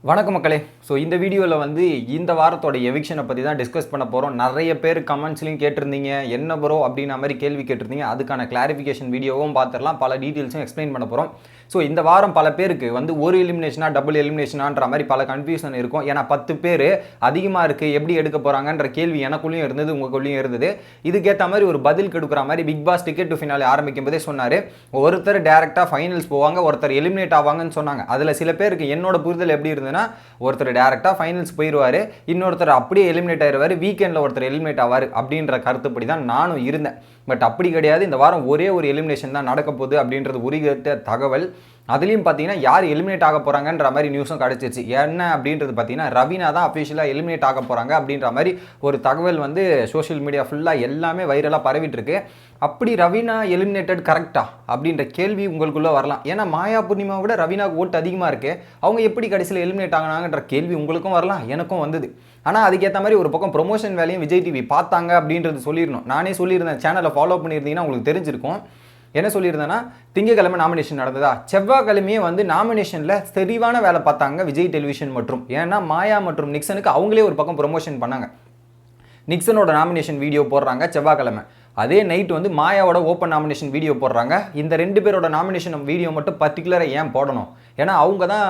வணக்கம் மக்களே. ஸோ இந்த வீடியோவில் வந்து இந்த வாரத்தோட எவிக்ஷனை பற்றி தான் டிஸ்கஸ் பண்ண போகிறோம். நிறைய பேர் கமெண்ட்ஸ்லையும் கேட்டிருந்தீங்க, என்ன ப்ரோ அப்படின்ற மாதிரி கேள்வி கேட்டிருந்தீங்க. அதுக்கான கிளாரிஃபிகேஷன் வீடியோவும் பார்த்துடலாம், பல டீட்டெயில்ஸும் எக்ஸ்பிளைன் பண்ண போகிறோம். ஸோ இந்த வாரம் பல பேருக்கு வந்து ஒரு எலிமினேஷனா டபுள் எலிமினேஷனான்ற மாதிரி பல கன்ஃபியூஷன் இருக்கும். ஏன்னா 10 பேர் அதிகமாக இருக்குது, எப்படி எடுக்க போகிறாங்கன்ற கேள்வி எனக்குள்ளேயும் இருந்தது, உங்களுக்குள்ளேயும் இருந்தது. இதுக்கேற்ற மாதிரி ஒரு பதில் கொடுக்குற மாதிரி Bigg Boss ticket to finale ஆரம்பிக்கும் போதே சொன்னார், ஒருத்தர் டேரெக்டாக ஃபைனல்ஸ் போவாங்க, ஒருத்தர் எலிமினேட் ஆவாங்கன்னு சொன்னாங்க. அதில் சில பேருக்கு என்னோட புரிதல் எப்படி இருந்ததுன்னா, ஒருத்தர் டேரெக்டாக ஃபைனல்ஸ் போயிடுவார், இன்னொருத்தர் அப்படியே எலிமினேட் ஆயிடுவார், வீக்கெண்டில் ஒருத்தர் எலிமினேட் ஆவார் அப்படின்ற கருத்துப்படி தான் நானும் இருந்தேன். பட் அப்படி கிடையாது. இந்த வாரம் ஒரே ஒரு எலிமினேஷன் தான் நடக்க போகுது அப்படின்றது உறுதிட்ட தகவல். அதுலேயும் பார்த்தீங்கன்னா யார் எலிமினேட் ஆக போகிறாங்கன்ற மாதிரி நியூஸும் கிடச்சிச்சு. என்ன அப்படின்றது பார்த்தீங்கன்னா ரவீனா தான் அஃபிஷியலாக எலிமினேட் ஆக போகிறாங்க அப்படின்ற மாதிரி ஒரு தகவல் வந்து சோஷியல் மீடியா ஃபுல்லாக எல்லாமே வைரலாக பரவிட்டு இருக்கு. அப்படி ரவீனா எலிமினேட்டட் கரெக்டா அப்படின்ற கேள்வி உங்களுக்குள்ளே வரலாம். ஏன்னா மாயா பூர்ணிமாவை விட ரவீனாவுக்கு ஓட்டு அதிகமாக இருக்குது, அவங்க எப்படி கடைசியில் எலிமினேட் ஆகினாங்கன்ற கேள்வி உங்களுக்கும் வரலாம், எனக்கும் வந்தது. ஆனால் அதுக்கேற்ற மாதிரி ஒரு பக்கம் ப்ரொமோஷன் வேலையும் விஜய் டிவி பார்த்தாங்க அப்படின்றது சொல்லிடணும். நானே சொல்லியிருந்தேன், சேனலை ஃபாலோ பண்ணியிருந்தீங்கன்னா உங்களுக்கு தெரிஞ்சிருக்கும். என்ன சொல்லியிருந்தேன்னா, திங்கக்கிழமை நாமினேஷன் நடந்ததா, செவ்வாய்க்கிழமையே வந்து நாமினேஷனில் தெளிவான வேலை பார்த்தாங்க விஜய் டெலிவிஷன் மற்றும். ஏன்னா மாயா மற்றும் நிக்சனுக்கு அவங்களே ஒரு பக்கம் ப்ரொமோஷன் பண்ணாங்க. நிக்சனோட நாமினேஷன் வீடியோ போடுறாங்க செவ்வாய்க்கிழமை, அதே நைட் வந்து மாயாவோட ஓப்பன் நாமினேஷன் வீடியோ போடுறாங்க. இந்த 2 பேரோட நாமினேஷன் வீடியோ மட்டும் பர்டிகுலராக ஏன் போடணும்? ஏன்னா அவங்க தான்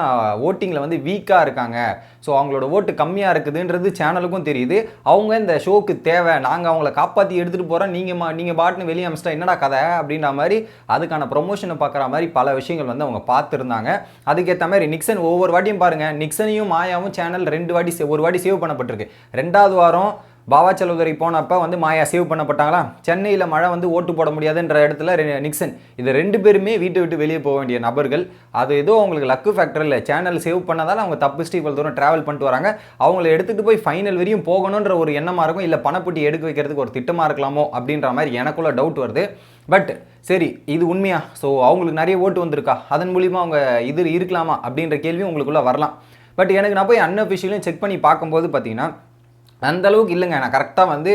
ஓட்டிங்கில் வந்து வீக்காக இருக்காங்க, ஸோ அவங்களோட ஓட்டு கம்மியாக இருக்குதுன்றது சேனலுக்கும் தெரியுது. அவங்க இந்த ஷோக்கு தேவை, நாங்கள் அவங்கள காப்பாற்றி எடுத்துகிட்டு போகிறோம், நீங்கள் பாட்டுன்னு வெளியே அமிச்சிட்டா என்னடா கதை அப்படின்ற மாதிரி அதுக்கான ப்ரொமோஷனை பார்க்குற மாதிரி பல விஷயங்கள் வந்து அவங்க பார்த்துருந்தாங்க. அதுக்கேற்ற மாதிரி நிக்சன் ஒவ்வொரு வாட்டியும் பாருங்கள், நிக்சனையும் மாயாவும் சேனல் 2 வாட்டி ஒரு வாட்டி சேவ் பண்ணப்பட்டிருக்கு. 2வது வாரம் பாவா சலோதரி போனப்போ வந்து மாயா சேவ் பண்ணப்பட்டாங்களா, சென்னையில் மழை வந்து ஓட்டு போட முடியாதுன்ற இடத்துல நிக்சன். இது 2 பேருமே வீட்டை விட்டு வெளியே போக வேண்டிய நபர்கள். அது ஏதோ அவங்களுக்கு லக்கு ஃபேக்டர் இல்லை, சேனல் சேவ் பண்ணதால் அவங்க தப்பிச்சுட்டு இவ்வளோ தூரம் ட்ராவல் பண்ணிட்டு வராங்க. அவங்கள எடுத்துகிட்டு போய் ஃபைனல் வரையும் போகணுன்ற ஒரு எண்ணமாக இருக்கும், இல்லை பணப்பட்டி எடுக்க வைக்கிறதுக்கு ஒரு திட்டமாக இருக்கலாமோ அப்படின்ற மாதிரி எனக்குள்ள டவுட் வருது. பட் சரி, இது உண்மையா? ஸோ அவங்களுக்கு நிறைய ஓட்டு வந்திருக்கா, அதன் மூலிமா அவங்க இது இருக்கலாமா அப்படின்ற கேள்வி உங்களுக்குள்ளே வரலாம். பட் எனக்கு நான் போய் அன்அஃபிஷியலையும் செக் பண்ணி பார்க்கும்போது பார்த்தீங்கன்னா அந்தளவுக்கு இல்லைங்க. நான் கரெக்டாக வந்து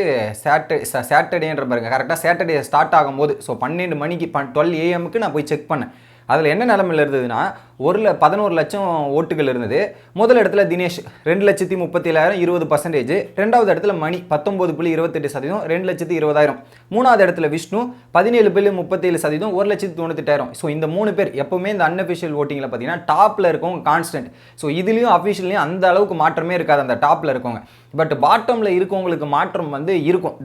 சாட்டர்டேன்ற பாருங்க, கரெக்டாக சாட்டர்டே ஸ்டார்ட் ஆகும்போது, ஸோ 12 மணிக்கு 12 AM நான் போய் செக் பண்ணேன். அதில் என்ன நிலமையில் இருந்ததுன்னா 11 லட்சம் ஓட்டுகள் இருந்தது. முதல் இடத்துல தினேஷ் 2,37,000 20%. 2வது இடத்துல மணி 19.28%, 2,20,000. 3வது இடத்துல விஷ்ணு 17.37%, 1,98,000. ஸோ இந்த 3 பேர் எப்போவுமே இந்த அன்அஃபிஷியல் ஓட்டிங்கில் பார்த்தீங்கன்னா டாப்பில் இருக்கவங்க கான்ஸ்டன்ட். ஸோ இதுலேயும் அஃபிஷியல்லையும் அந்த அளவுக்கு மாற்றமே இருக்காது அந்த டாப்பில் இருக்கவங்க. பட் பாட்டமில் இருக்கவங்களுக்கு மாற்றம் வந்து இருக்கும்.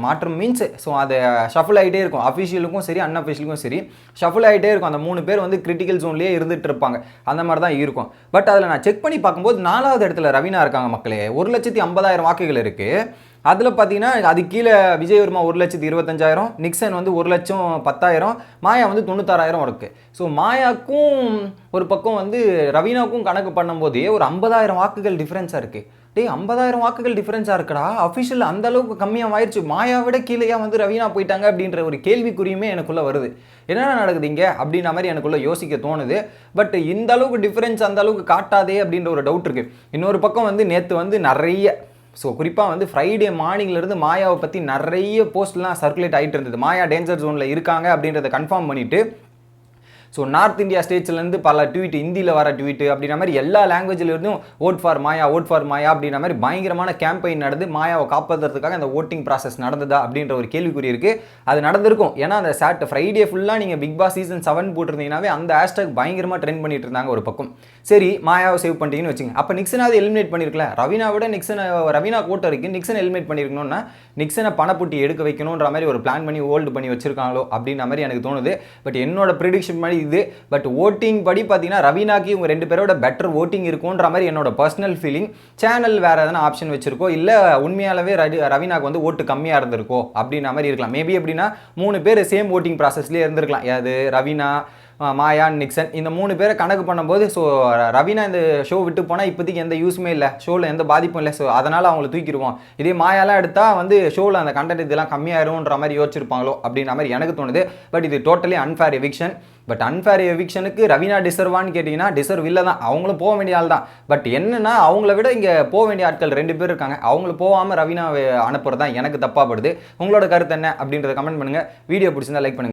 மாற்றம் மீன்ஸ் அது ஷஃபிள் ஆகிட்டே இருக்கும். அஃபிஷியலுக்கும் சரி அன்அஃபிஷியலுக்கும் சரி ஷஃபிள் ஆகிட்டே இருக்கும். அந்த 3 பேர் வந்து கிரிட்டிக்கல் ஜோன்லேயே இருந்துட்டு இருப்பாங்க, அந்த மாதிரி தான் இருக்கும். பட் அதில் நான் செக் பண்ணி பார்க்கும்போது 4வது இடத்துல ரவீனா இருக்காங்க மக்களே. 1,50,000 வாக்குகள் இருக்குது. அதில் பார்த்தீங்கன்னா அது கீழே விஜயவர்மா 1,25,000, நிக்சன் வந்து 1,10,000, மாயா வந்து 96,000 இருக்குது. ஸோ மாயாக்கும் ஒரு பக்கம் வந்து ரவீனாவுக்கும் கணக்கு பண்ணும்போதே ஒரு 50,000 வாக்குகள் டிஃப்ரென்ஸாக இருக்குது. 50,000 வாக்குகள் டிஃப்ரென்ஸாக இருக்குடா, அஃபிஷியல் அந்த அளவுக்கு கம்மியாக ஆயிடுச்சு, மாயா விட கீழேயா வந்து ரவீனா போயிட்டாங்க அப்படின்ற ஒரு கேள்விக்குறியுமே எனக்குள்ளே வருது. என்னென்ன நடக்குது இங்கே அப்படின்ற மாதிரி எனக்குள்ளே யோசிக்க தோணுது. பட் இந்த அளவுக்கு டிஃப்ரென்ஸ் அந்த அளவுக்கு காட்டாதே அப்படின்ற ஒரு டவுட் இருக்குது. இன்னொரு பக்கம் வந்து நேற்று வந்து நிறைய குறிப்பாக வந்து ஃப்ரைடே மார்னிங்லேருந்து மாயாவை பற்றி நிறைய போஸ்ட்லாம் சர்க்குலேட் ஆகிட்டு இருந்தது. மாயா டேஞ்சர் ஜோனில் இருக்காங்க அப்படின்றத கன்ஃபார்ம் பண்ணிவிட்டு, ஸோ நார்த் இந்தியா ஸ்டேட்ஸ்லேருந்து பல ட்வீட், ஹிந்தியில் வர ட்வீட்டு அப்படின்ற மாதிரி எல்லா லாங்குவேஜ்லேருந்தும் ஓட் ஃபார் மாயா அப்படின்ற மாதிரி பயங்கரமான கேம்பெயின் நடந்து மாயாவை காப்பாற்றுறதுக்காக அந்த ஓட்டிங் ப்ராசஸ் நடந்ததா அப்படின்ற ஒரு கேள்விக்குறி இருக்குது. அது நடந்திருக்கும். ஏன்னா அந்த ஃப்ரைடே ஃபுல்லாக நீங்கள் பிக் பாஸ் சீசன் 7 போட்டிருந்தீங்கன்னாவே அந்த ஹேஷ்டாக் பயங்கரமாக ட்ரெண்ட் பண்ணிட்டு இருந்தாங்க ஒரு பக்கம். சரி, மாயாவை சேவ் பண்ணிட்டீங்கன்னு வச்சுங்க, அப்போ நிக்சனாவது எலிமினேட் பண்ணியிருக்கல. ரவீனா விட ரவீனா ஓட்டு இருக்குது, நிக்சன் எலிமினேட் பண்ணியிருக்கணும்னா நிக்சனை பணப்புட்டி எடுக்க வைக்கணுன்ற மாதிரி ஒரு பிளான் பண்ணி ஹோல்டு பண்ணி வச்சிருக்காங்களோ அப்படின்ற மாதிரி எனக்கு தோணுது. பட் என்னோட ப்ரிடிக்ஷன் மாதிரி இது. பட் ஓட்டிங் படி பார்த்தீங்கன்னா ரவீனாக்கு இவங்க 2 பேரோட பெட்டர் ஓட்டிங் இருக்கும்ன்ற மாதிரி என்னோட பர்சனல் ஃபீலிங். சேனல் வேறு எதனா ஆப்ஷன் வச்சிருக்கோ, இல்லை உண்மையாலவே ரவீனாக்கு வந்து ஓட்டு கம்மியாக இருந்திருக்கோ அப்படின்ற மாதிரி இருக்கலாம். மேபி எப்படின்னா 3 பேர் சேம் ஓட்டிங் ப்ராசஸ்லேயே இருந்திருக்கலாம். அது ரவீனா, மாயா, நிக்சன், இந்த 3 பேரை கணக்கு பண்ணும்போது ஸோ ரவீனா இந்த ஷோ விட்டு போனால் இப்போதைக்கு எந்த யூஸுமே இல்லை, ஷோவில் எந்த பாதிப்பும் இல்லை, ஸோ அதனால் அவங்கள தூக்கிடுவோம். இதே மாயாலாம் எடுத்தால் வந்து ஷோவில் அந்த கண்டென்ட் இதெல்லாம் கம்மியாயிரும்ன்ற மாதிரி யோசிச்சிருப்பாங்களோ அப்படின்ற மாதிரி எனக்கு தோணுது. பட் இது totally unfair eviction. But unfair எவிக்ஷனுக்கு ரவீனா டிசர்வான்னு கேட்டிங்கன்னா டிசர்வ் இல்லை தான், அவங்களும் போக வேண்டிய ஆள் தான். பட் என்னன்னா அவங்கள விட இங்கே போக வேண்டிய ஆட்கள் 2 பேர் இருக்காங்க. அவங்கள போகாமல் ரவீனா அனுப்புறது தான் எனக்கு தப்பாக படுது. உங்களோட கருத்து என்ன அப்படின்றத கமெண்ட் பண்ணுங்கள். வீடியோ பிடிச்சிருந்தா லைக் பண்ணுங்கள்.